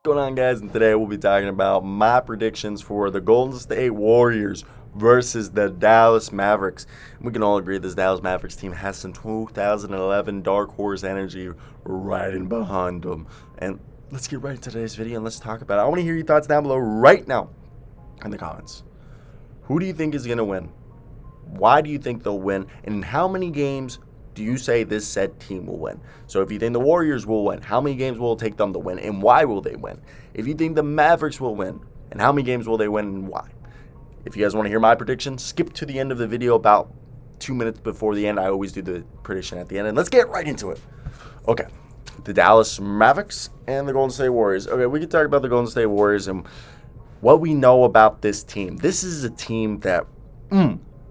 What's going on, guys? And today we'll be talking about my predictions for the Golden State Warriors versus the Dallas Mavericks. We can all agree this Dallas Mavericks team has some 2011 dark horse energy riding behind them. And let's get right into today's video and let's talk about it. I want to hear your thoughts down below right now in the comments. Who do you think is going to win? Why do you think they'll win? And in how many games do you say this said team will win? So if you think the Warriors will win, how many games will it take them to win, and why will they win? If you think the Mavericks will win, and how many games will they win, and why? If you guys want to hear my prediction, skip to the end of the video about 2 minutes before the end. I always do the prediction at the end, and let's get right into it. Okay, the Dallas Mavericks and the Golden State Warriors. Okay, we can talk about the Golden State Warriors and what we know about this team. This is a team that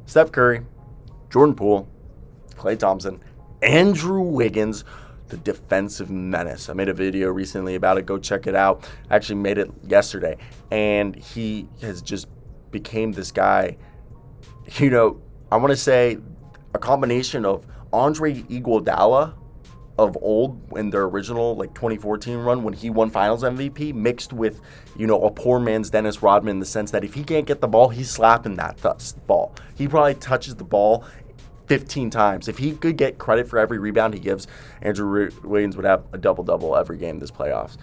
Steph Curry, Jordan Poole, Klay Thompson, Andrew Wiggins, the defensive menace. I made a video recently about it. Go check it out. I actually made it yesterday. And he has just became this guy, I want to say a combination of Andre Iguodala of old in their original 2014 run when he won Finals MVP, mixed with a poor man's Dennis Rodman, in the sense that if he can't get the ball, he's slapping that ball. He probably touches the ball 15 times. If he could get credit for every rebound he gives, Andrew Wiggins would have a double-double every game this playoffs.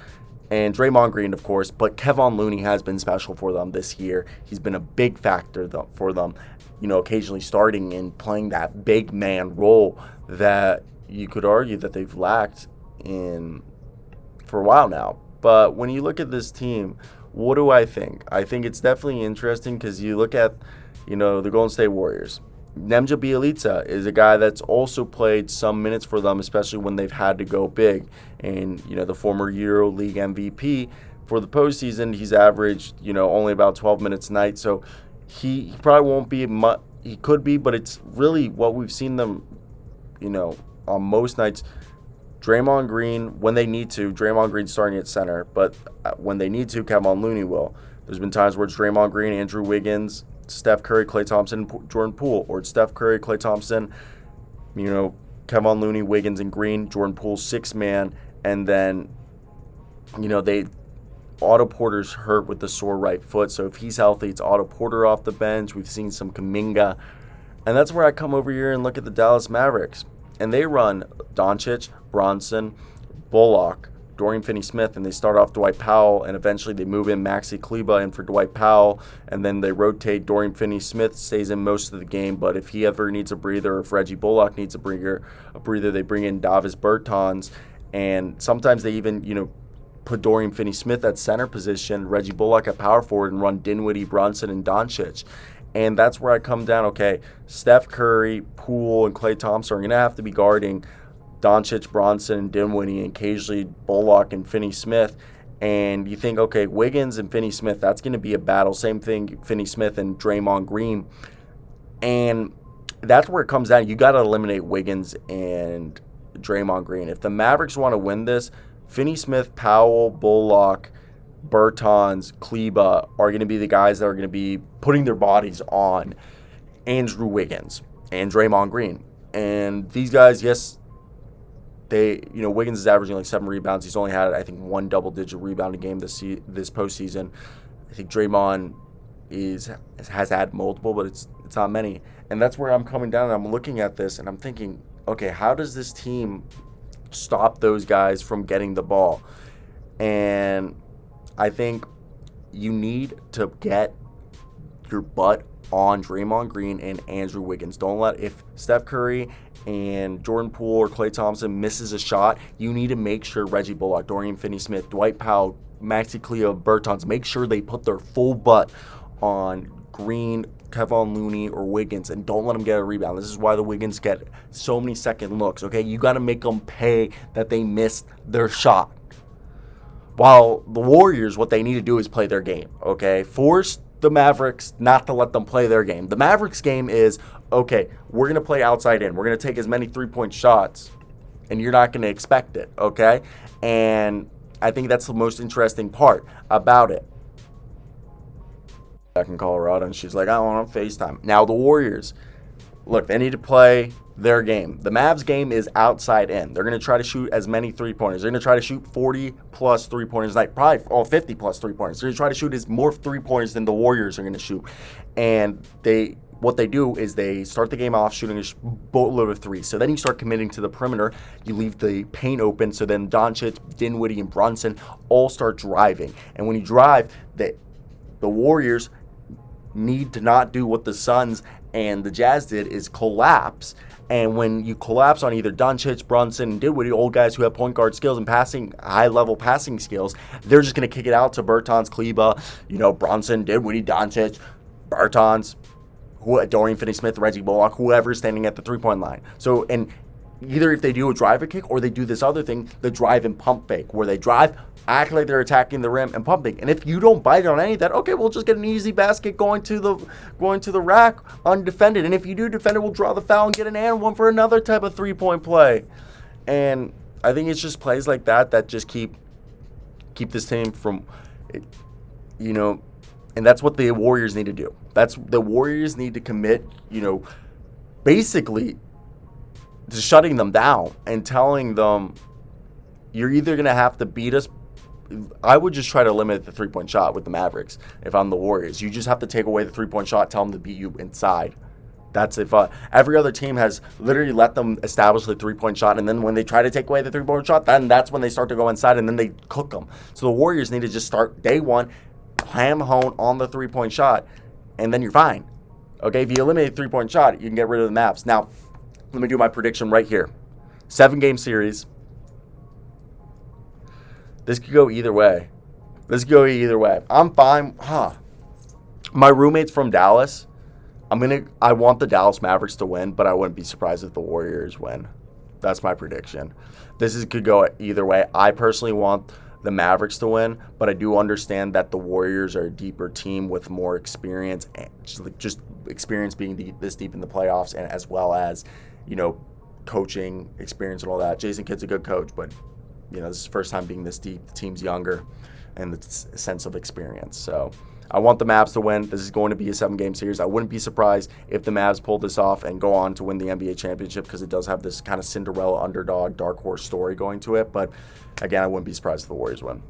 And Draymond Green, of course, but Kevon Looney has been special for them this year. He's been a big factor for them, occasionally starting and playing that big man role that you could argue that they've lacked in for a while now. But when you look at this team, what do I think? I think it's definitely interesting because you look at, the Golden State Warriors. Nemanja Bjelica is a guy that's also played some minutes for them, especially when they've had to go big. And, the former EuroLeague MVP for the postseason, he's averaged, only about 12 minutes a night. So he probably won't be much. He could be, but it's really what we've seen them, on most nights. Draymond Green, when they need to, Draymond Green starting at center. But when they need to, Kevon Looney will. There's been times where it's Draymond Green, Andrew Wiggins, Steph Curry, Klay Thompson, Jordan Poole, or it's Steph Curry, Klay Thompson, Kevon Looney, Wiggins, and Green, Jordan Poole, 6-man, and then, Otto Porter's hurt with the sore right foot, so if he's healthy, it's Otto Porter off the bench. We've seen some Kuminga, and that's where I come over here and look at the Dallas Mavericks, and they run Doncic, Bronson, Bullock, Dorian Finney-Smith, and they start off Dwight Powell, and eventually they move in Maxi Kleber in for Dwight Powell, and then they rotate. Dorian Finney-Smith stays in most of the game, but if he ever needs a breather, or if Reggie Bullock needs a breather, they bring in Davis Bertans, and sometimes they even, put Dorian Finney-Smith at center position, Reggie Bullock at power forward, and run Dinwiddie, Brunson, and Doncic. And that's where I come down, okay, Steph Curry, Poole, and Klay Thompson are going to have to be guarding Doncic, Bronson, and Dinwiddie, and occasionally Bullock and Finney-Smith. And you think, okay, Wiggins and Finney-Smith, that's going to be a battle. Same thing, Finney-Smith and Draymond Green. And that's where it comes down. You got to eliminate Wiggins and Draymond Green. If the Mavericks want to win this, Finney-Smith, Powell, Bullock, Bertans, Kleber are going to be the guys that are going to be putting their bodies on Andrew Wiggins and Draymond Green. And these guys, yes, Wiggins is averaging 7 rebounds. He's only had, I think, 1 double-digit rebounding game this postseason. I think Draymond has had multiple, but it's not many. And that's where I'm coming down, and I'm looking at this, and I'm thinking, okay, how does this team stop those guys from getting the ball? And I think you need to get your butt on Draymond Green and Andrew Wiggins. Don't let, if Steph Curry and Jordan Poole or Klay Thompson misses a shot, you need to make sure Reggie Bullock, Dorian Finney-Smith, Dwight Powell, Maxi Kleber, Bertans, make sure they put their full butt on Green, Kevon Looney, or Wiggins, and don't let them get a rebound. This is why the Wiggins get so many second looks, okay? You got to make them pay that they missed their shot. While the Warriors, what they need to do is play their game, okay? Force the Mavericks not to let them play their game. The Mavericks game is, okay, we're going to play outside in. We're going to take as many three-point shots, and you're not going to expect it, okay? And I think that's the most interesting part about it. Back in Colorado, and she's like, I want to FaceTime. Now the Warriors, look, they need to play their game. The Mavs game is outside in. They're going to try to shoot as many three-pointers. They're going to try to shoot 40-plus three-pointers, like probably 50-plus three-pointers. They're going to try to shoot as more three-pointers than the Warriors are going to shoot. And what they do is they start the game off shooting a boatload of threes. So then you start committing to the perimeter. You leave the paint open. So then Doncic, Dinwiddie, and Brunson all start driving. And when you drive, the Warriors need to not do what the Suns and the Jazz did, is collapse. And when you collapse on either Doncic, Brunson, and Dinwiddie, old guys who have point guard skills and high-level passing skills, they're just going to kick it out to Bertans, Kleba, Brunson, Dinwiddie, Doncic, Bertans, Dorian Finney-Smith, Reggie Bullock, whoever's standing at the three-point line. So, and either if they do a drive or kick, or they do this other thing, the drive and pump fake, where they drive, act like they're attacking the rim and pumping. And if you don't bite on any of that, okay, we'll just get an easy basket going to the rack undefended. And if you do defend it, we'll draw the foul and get an and one for another type of three-point play. And I think it's just plays like that just keep this team from, and that's what the Warriors need to do. The Warriors need to commit, basically to shutting them down and telling them, you're either going to have to beat us. I would just try to limit the three-point shot with the Mavericks if I'm the Warriors. You just have to take away the three-point shot, tell them to beat you inside. That's if every other team has literally let them establish the three-point shot, and then when they try to take away the three-point shot, then that's when they start to go inside, and then they cook them. So the Warriors need to just start day one, ham hone on the three-point shot, and then you're fine. Okay, if you eliminate the three-point shot, you can get rid of the Mavs. Now, let me do my prediction right here. 7-game series. This could go either way. I'm fine. My roommate's from Dallas. I want the Dallas Mavericks to win, but I wouldn't be surprised if the Warriors win. That's my prediction. Could go either way. I personally want the Mavericks to win, but I do understand that the Warriors are a deeper team with more experience, and just experience being this deep in the playoffs, and as well as, coaching experience and all that. Jason Kidd's a good coach, but this is the first time being this deep. The team's younger, and the sense of experience. So I want the Mavs to win. This is going to be a 7-game series. I wouldn't be surprised if the Mavs pull this off and go on to win the NBA championship, because it does have this kind of Cinderella underdog, dark horse story going to it. But again, I wouldn't be surprised if the Warriors win.